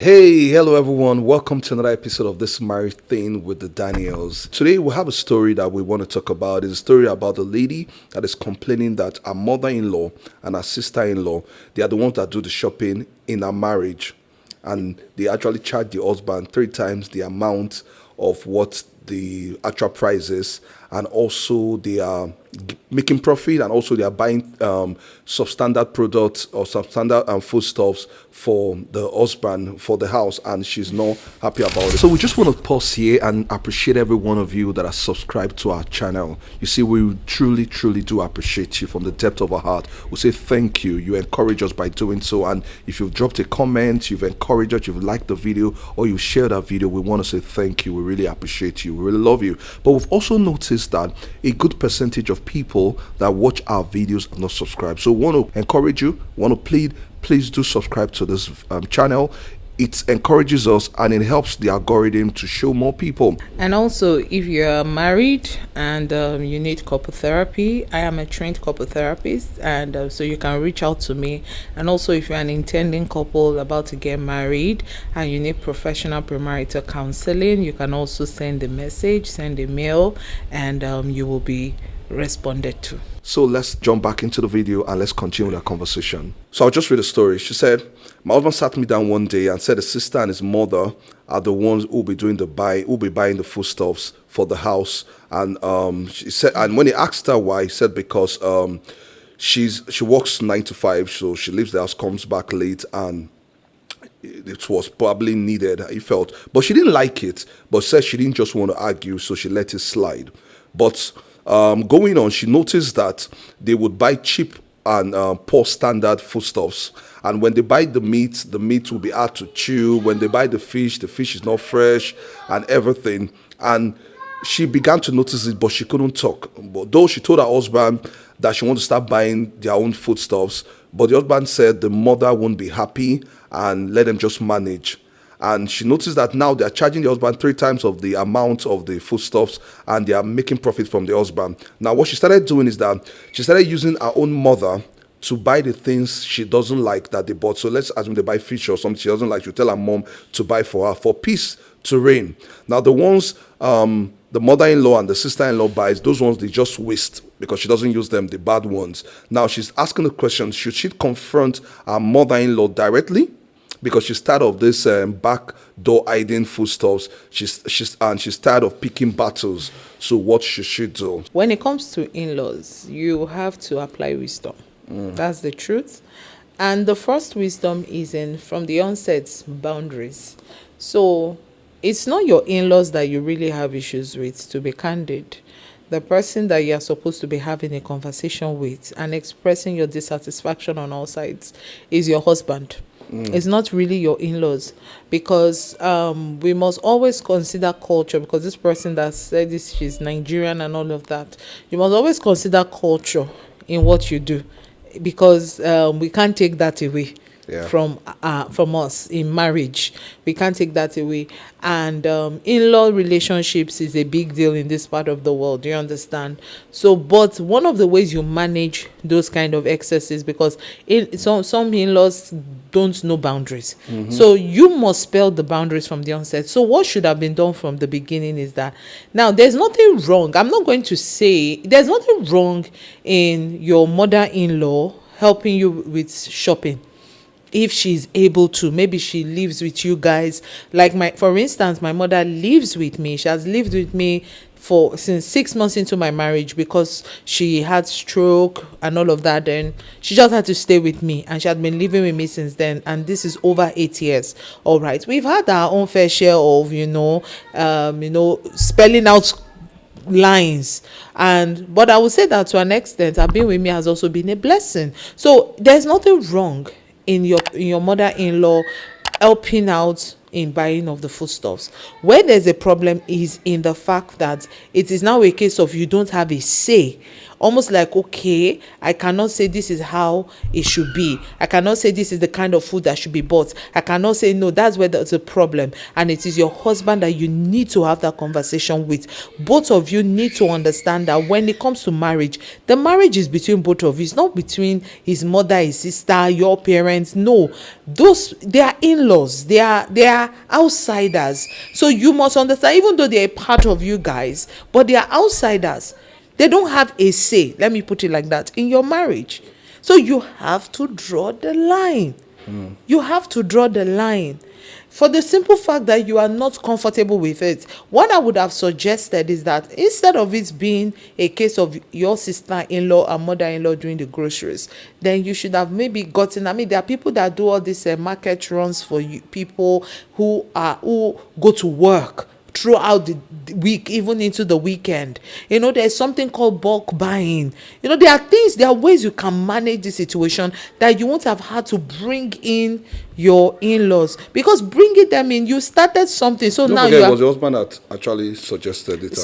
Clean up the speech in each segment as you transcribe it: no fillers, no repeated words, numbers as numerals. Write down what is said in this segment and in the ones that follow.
Hey, hello everyone. Welcome to another episode of This Marriage Thing with the Daniels. Today we have a story that we want to talk about. It's a story about a lady that is complaining that her mother-in-law and her sister-in-law, they are the ones that do the shopping in her marriage. And they actually charge the husband three times the amount of what the actual price is, and also they are making profit, and also they are buying substandard products or substandard foodstuffs for the husband for the house, and she's not happy about it. So we just want to pause here and appreciate every one of you that are subscribed to our channel. You see, we truly do appreciate you from the depth of our heart. We say thank you. You encourage us by doing so, and if you've dropped a comment, you've encouraged us, you've liked the video, or you shared that video, we want to say thank you. We really appreciate you. We really love you. But we've also noticed that a good percentage of people that watch our videos are not subscribed. So we want to encourage you, want to plead, please do subscribe to this channel. It encourages us and it helps the algorithm to show more people. And also, if you're married and you need couple therapy, I am a trained couple therapist, and so you can reach out to me. And also, if you're an intending couple about to get married and you need professional premarital counseling, you can also send a message, send a mail, and you will be responded to. So let's jump back into the video and let's continue the conversation. So I'll just read a story. She said, my husband sat me down one day and said his sister and his mother are the ones who will be doing the buy, who will be buying the foodstuffs for the house. And she said, and when he asked her why, he said because she works 9 to 5, so she leaves the house, comes back late, and it was probably needed, he felt. But she didn't like it, but said she didn't just want to argue, so she let it slide. But going on, she noticed that they would buy cheap and poor standard foodstuffs. And when they buy the meat will be hard to chew. When they buy the fish is not fresh and everything. And she began to notice it, but she couldn't talk. But though she told her husband that she wanted to start buying their own foodstuffs, but the husband said the mother won't be happy and let them just manage. And she noticed that now they are charging the husband 3 times of the amount of the foodstuffs, and they are making profit from the husband. Now, what she started doing is that she started using her own mother to buy the things she doesn't like that they bought. So let's assume they buy fish or something she doesn't like. She'll tell her mom to buy for her for peace to reign. Now, the ones the mother-in-law and the sister-in-law buys, those ones they just waste because she doesn't use them, the bad ones. Now, she's asking the question, should she confront her mother-in-law directly? Because she's tired of this back door hiding foodstuffs. She's tired of picking battles. So what should she do? When it comes to in-laws, you have to apply wisdom. That's the truth. And the first wisdom is from the onset, boundaries. So it's not your in-laws that you really have issues with, to be candid. The person that you're supposed to be having a conversation with and expressing your dissatisfaction on all sides is your husband. It's not really your in-laws, because we must always consider culture, because this person that said this, she's Nigerian and all of that. You must always consider culture in what you do, because we can't take that away. Yeah. From us in marriage. We can't take that away. And in-law relationships is a big deal in this part of the world. Do you understand? So, but one of the ways you manage those kind of excesses, because some in-laws don't know boundaries. So you must spell the boundaries from the onset. So what should have been done from the beginning is that, now there's nothing wrong. I'm not going to say there's nothing wrong in your mother-in-law helping you with shopping. If she's able to, maybe she lives with you guys. Like for instance, my mother lives with me. She has lived with me since 6 months into my marriage, because she had stroke and all of that. Then she just had to stay with me, and she had been living with me since then. And this is over 8 years. All right, we've had our own fair share of spelling out lines, but I would say that to an extent, her being with me has also been a blessing. So there's nothing wrong in your mother-in-law helping out in buying of the foodstuffs. Where there's a problem is in the fact that it is now a case of you don't have a say almost like, okay, I cannot say this is how it should be. I cannot say this is the kind of food that should be bought. I cannot say no, that's where there's a problem. And it is your husband that you need to have that conversation with. Both of you need to understand that when it comes to marriage, the marriage is between both of you. It's not between his mother, his sister, your parents. No, they are in-laws. They are outsiders. So you must understand, even though they are part of you guys, but they are outsiders. They don't have a say, let me put it like that, in your marriage. So you have to draw the line. You have to draw the line. For the simple fact that you are not comfortable with it, what I would have suggested is that instead of it being a case of your sister-in-law and mother-in-law doing the groceries, then you should have maybe gotten, there are people that do all these market runs for you, people who go to work throughout the week, even into the weekend. There's something called bulk buying. There are ways you can manage the situation that you won't have had to bring in your in-laws, because bringing them in, you started something. So now it was your husband that actually suggested it.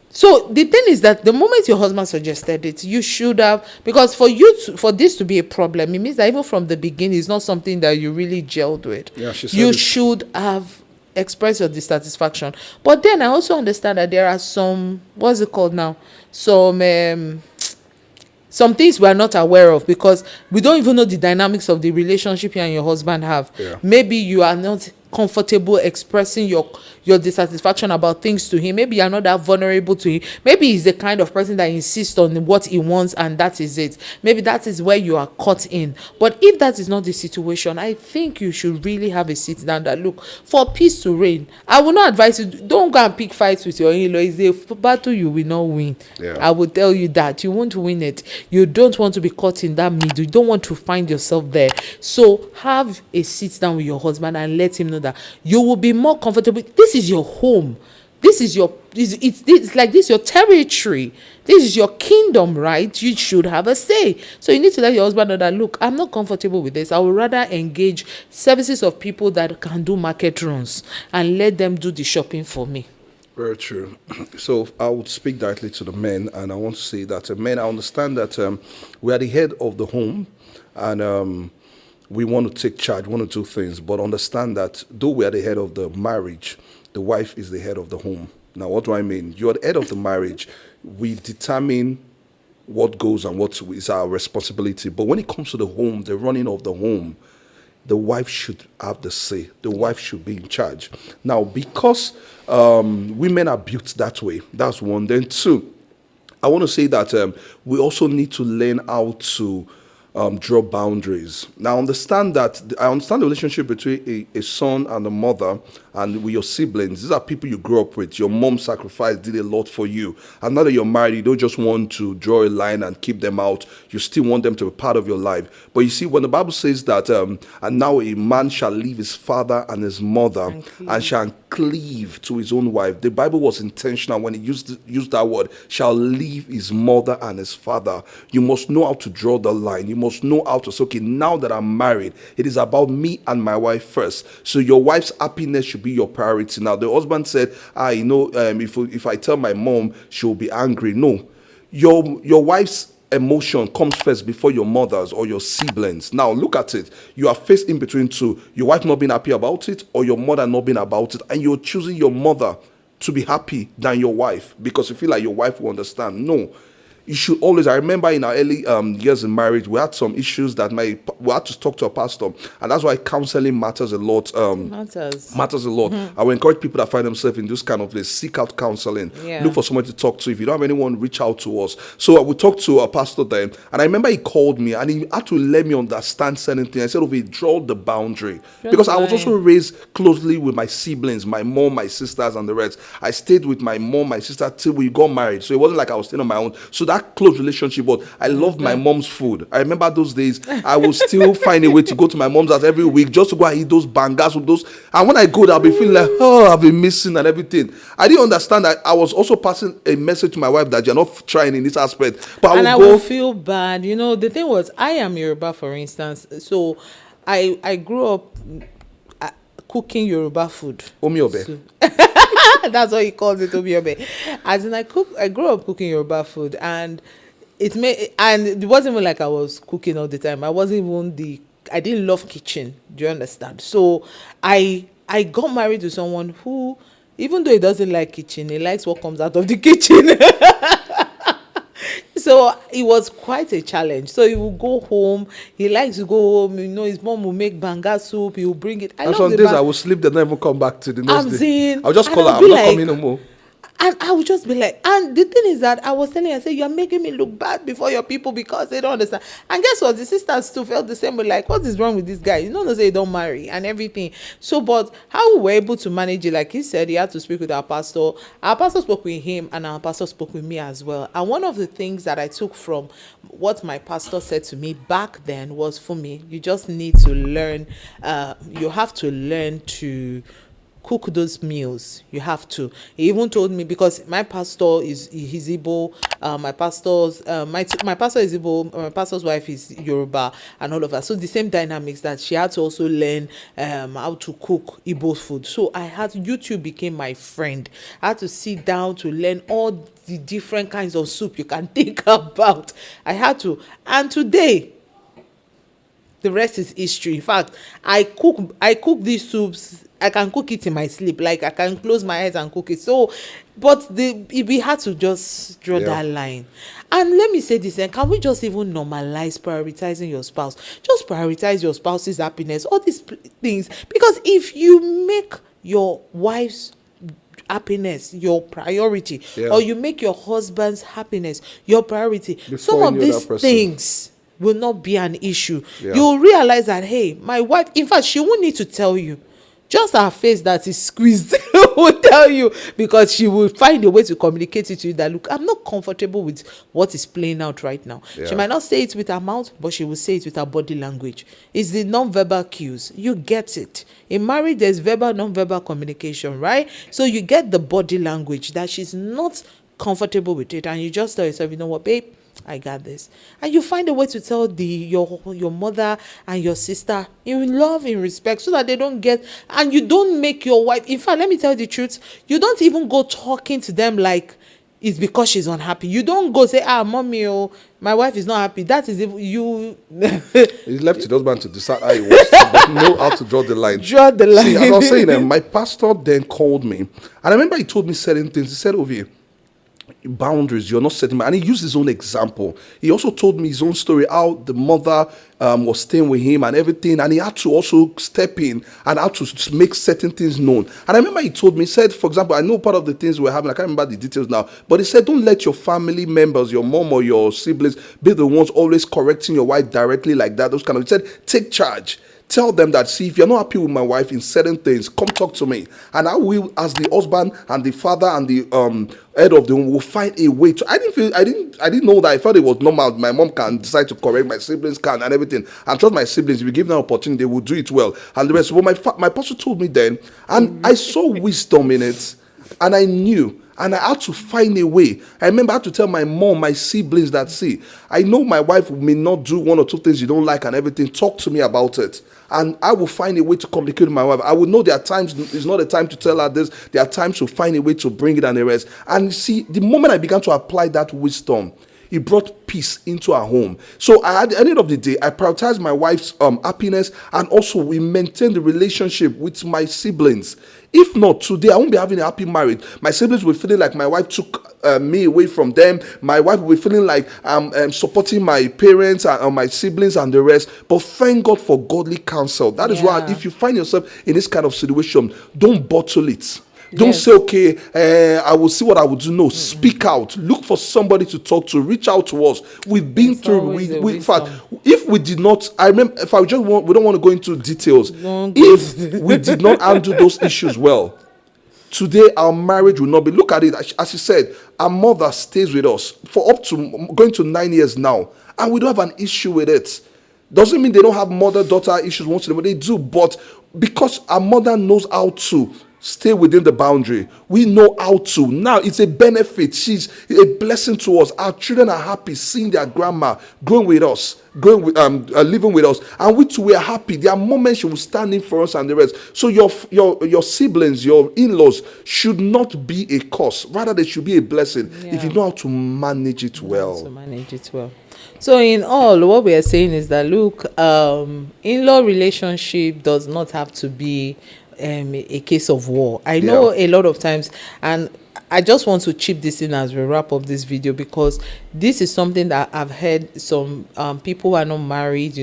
So the thing is that the moment your husband suggested it, you should have, because for this to be a problem, it means that even from the beginning, it's not something that you really gelled with. Yeah, she said you should have express your dissatisfaction. But then I also understand that there are some, what's it called now, some things we are not aware of, because we don't even know the dynamics of the relationship you and your husband have. Maybe you are not comfortable expressing your dissatisfaction about things to him. Maybe you're not that vulnerable to him. Maybe he's the kind of person that insists on what he wants and that is it. Maybe that is where you are caught in. But if that is not the situation, I think you should really have a sit down that, look, for peace to reign, I will not advise you, don't go and pick fights with your in-law. It's a battle you will not win. I will tell you that you won't win it. You don't want to be caught in that middle. You don't want to find yourself there. So have a sit down with your husband and let him know that you will be more comfortable. This is your home. This is your, it's like this, your territory. This is your kingdom, right? You should have a say. So you need to let your husband know that, look, I'm not comfortable with this. I would rather engage services of people that can do market runs and let them do the shopping for me. Very true. So I would speak directly to the men, and I want to say that men, I understand that we are the head of the home, and we want to take charge, want to do things, but understand that though we are the head of the marriage, the wife is the head of the home. Now, what do I mean? You're the head of the marriage. We determine what goes and what is our responsibility. But when it comes to the home, the running of the home, the wife should have the say. The wife should be in charge. Now, because women are built that way, that's one. Then two, I want to say that we also need to learn how to draw boundaries. Now, I understand the relationship between a son and a mother and with your siblings. These are people you grew up with. Your mom sacrificed, did a lot for you. And now that you're married, you don't just want to draw a line and keep them out. You still want them to be part of your life. But you see, when the Bible says that, and now a man shall leave his father and his mother and shall cleave to his own wife. The Bible was intentional when it used that word, shall leave his mother and his father. You must know how to draw the line. You must know how to say, okay, now that I'm married, it is about me and my wife first. So your wife's happiness should be your priority. Now, the husband said, if I tell my mom, she'll be angry. No, your wife's emotion comes first before your mother's or your siblings. Now, look at it. You are faced in between two. Your wife not being happy about it or your mother not being about it. And you're choosing your mother to be happy than your wife because you feel like your wife will understand. No. You should always, I remember in our early years in marriage, we had some issues that we had to talk to a pastor. And that's why counseling matters a lot. Matters a lot. I will encourage people that find themselves in this kind of place, seek out counseling. Look for someone to talk to. If you don't have anyone, reach out to us. So we talked to a pastor then. And I remember he called me and he had to let me understand certain things. I said, okay, draw the boundary. Because I was also raised closely with my siblings, my mom, my sisters, and the rest. I stayed with my mom, my sister, till we got married. So it wasn't like I was staying on my own. So that close relationship, but I loved my mom's food. I remember those days. I will still find a way to go to my mom's house every week just to go and eat those bangers with those. And when I go there, I'll be feeling like, oh, I've been missing and everything. I didn't understand that I was also passing a message to my wife that you're not trying in this aspect. But I will feel bad. The thing was, I am Yoruba, for instance. So I grew up cooking Yoruba food. Omiobe. So, that's what he calls it, Omiobe. As in, I grew up cooking Yoruba food, and and it wasn't even like I was cooking all the time. I didn't love kitchen. Do you understand? So I got married to someone who, even though he doesn't like kitchen, he likes what comes out of the kitchen. So it was quite a challenge. So he will go home. He likes to go home. His mom will make banga soup. He will bring it. And some days I will sleep, then never come back to the next I'm day. saying, I'll just call her. I'll I'm be not like, coming no more. and I would just be like, and the thing is that I was telling her, I said, you're making me look bad before your people because they don't understand. And guess what? The sisters too felt the same way, like, what is wrong with this guy? They don't marry and everything. So, but how we were able to manage it, like he said, he had to speak with our pastor. Our pastor spoke with him and our pastor spoke with me as well. And one of the things that I took from what my pastor said to me back then was, for me, you just need to learn, you have to learn to cook those meals. You have to. He even told me, because my pastor he's Igbo, my pastor is Igbo, my pastor's wife is Yoruba, and all of that. So the same dynamics, that she had to also learn how to cook Igbo food. So YouTube became my friend. I had to sit down to learn all the different kinds of soup you can think about. I had to. And today, the rest is history. In fact, I cook these soups. I can cook it in my sleep. Like, I can close my eyes and cook it. So, but we had to just draw that line. And let me say this, and can we just even normalize prioritizing your spouse? Just prioritize your spouse's happiness, all these things. Because if you make your wife's happiness your priority, or you make your husband's happiness your priority, some of these things will not be an issue. You'll realize that, hey, my wife, in fact, she won't need to tell you. Just her face that is squeezed will tell you, because she will find a way to communicate it to you that, look, I'm not comfortable with what is playing out right now. She might not say it with her mouth, but she will say it with her body language. It's the non-verbal cues. You get it. In marriage, there's verbal, non-verbal communication, right? So you get the body language that she's not comfortable with it, and you just tell yourself, you know what, babe, I got this. And you find a way to tell your mother and your sister in love, in respect, so that they don't get, and you don't make your wife, in fact, let me tell you the truth, you don't even go talking to them like it's because she's unhappy. You don't go say, mommy, my wife is not happy. That is, if you He left his husband to decide how he wants to, but know how to draw the line. Draw the line. See, as I was saying, my pastor then called me, and I remember he told me certain things. He said, Ovie, boundaries, you're not setting, and he used his own example. He also told me his own story, how the mother was staying with him and everything, and he had to also step in and had to make certain things known. And I remember he told me, he said, for example, I know part of the things we're having, I can't remember the details now, but he said, don't let your family members, your mom or your siblings, be the ones always correcting your wife directly like that. Those kind of, he said, take charge. Tell them that, see, if you're not happy with my wife in certain things, come talk to me. And I will, as the husband and the father and the head of the home, will find a way to. I didn't know that. I thought it was normal. My mom can decide to correct, my siblings can, and everything. And trust my siblings, if you give them an opportunity, they will do it well. And the rest. Well, my pastor told me then, and I saw wisdom in it, and I knew. And I had to find a way. I remember I had to tell my mom, my siblings that, see, I know my wife may not do one or two things you don't like and everything. Talk to me about it. And I will find a way to communicate with my wife. I will know there are times, it's not a time to tell her this. There are times to find a way to bring it and the rest. And see, the moment I began to apply that wisdom, it brought peace into our home. So at the end of the day, I prioritized my wife's happiness, and also we maintained the relationship with my siblings. If not, today I won't be having a happy marriage. My siblings will be feeling like my wife took me away from them. My wife will be feeling like I'm supporting my parents and my siblings and the rest. But thank God for godly counsel. That is why, if you find yourself in this kind of situation, don't bottle it. Don't say, okay, I will see what I will do. No, speak out. Look for somebody to talk to. Reach out to us. We've been through. In fact, if we did not, I remember, if I just want, we don't want to go into details. If we did not handle those issues well, today our marriage will not be. Look at it. As you said, our mother stays with us for up to going to 9 years now, and we don't have an issue with it. Doesn't mean they don't have mother-daughter issues once in a while. They do, but because our mother knows how to Stay within the boundary. We know how to. Now it's a benefit. She's a blessing to us. Our children are happy seeing their grandma growing with us, living with us, and we too, we are happy. There are moments she will stand in for us and the rest. So your siblings, your in-laws should not be a curse. Rather, they should be a blessing if you know how to manage it well. So in all, what we are saying is that look, in-law relationship does not have to be a case of war. I know a lot of times, and I just want to chip this in as we wrap up this video, because this is something that I've heard some people who are not married,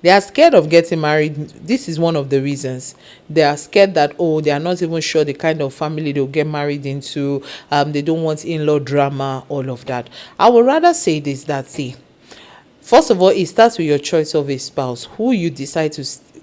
they are scared of getting married. This is one of the reasons. They are scared that, they are not even sure the kind of family they'll get married into. They don't want in-law drama, all of that. I would rather say this, that see, first of all, it starts with your choice of a spouse, who you decide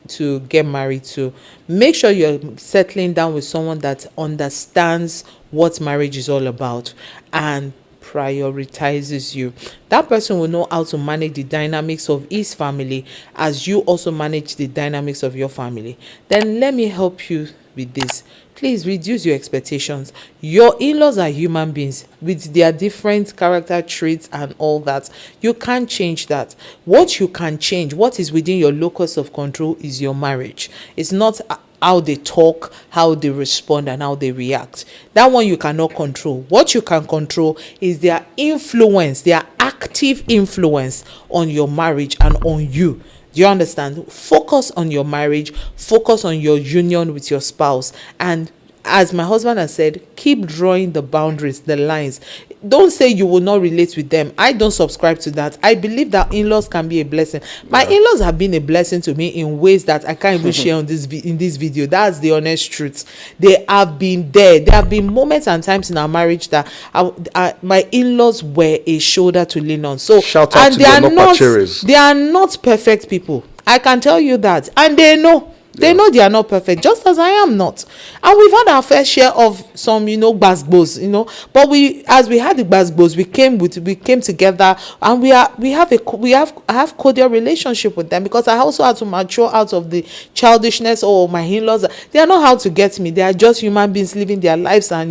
to get married to. Make sure you're settling down with someone that understands what marriage is all about and prioritizes you. That person will know how to manage the dynamics of his family as you also manage the dynamics of your family. Then let me help you with this. Please reduce your expectations. Your in-laws are human beings with their different character traits and all that. You can't change that. What you can change, what is within your locus of control, is your marriage. It's not how they talk, how they respond, and how they react. That one you cannot control. What you can control is their influence, their active influence on your marriage and on you. Do you understand? Focus on your marriage, focus on your union with your spouse, and as my husband has said, keep drawing the boundaries, the lines. Don't say you will not relate with them. I don't subscribe to that. I believe that in-laws can be a blessing. My in-laws have been a blessing to me in ways that I can't even share in this video. That's the honest truth. They have been there. There have been moments and times in our marriage that my in-laws were a shoulder to lean on. So shout out to they are not perfect people. I can tell you that, and they know. They know they are not perfect, just as I am not. And we've had our fair share of some, gbasgbos, But as we had the gbasgbos, we came together, and I have cordial relationship with them, because I also had to mature out of the childishness. Oh, my in-laws, they are not out to get me. They are just human beings living their lives and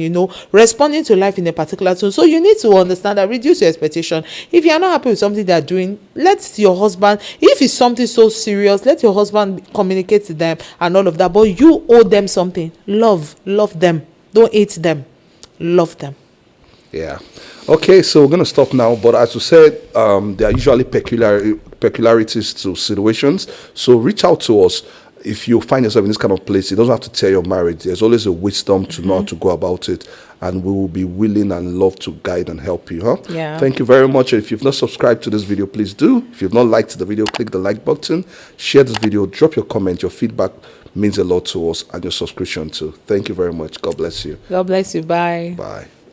responding to life in a particular tone. So you need to understand that. Reduce your expectation. If you are not happy with something they are doing, let your husband. If it's something so serious, let your husband communicate to them and all of that. But you owe them something. Love them. Don't hate them. Love them. Yeah. Okay, so we're going to stop now. But as you said, there are usually peculiarities to situations. So reach out to us. If you find yourself in this kind of place, it doesn't have to tear your marriage. There's always a wisdom to know how to go about it. And we will be willing and love to guide and help you. Yeah. Thank you very much. If you've not subscribed to this video, please do. If you've not liked the video, click the like button. Share this video. Drop your comment. Your feedback means a lot to us, and your subscription too. Thank you very much. God bless you. God bless you. Bye. Bye.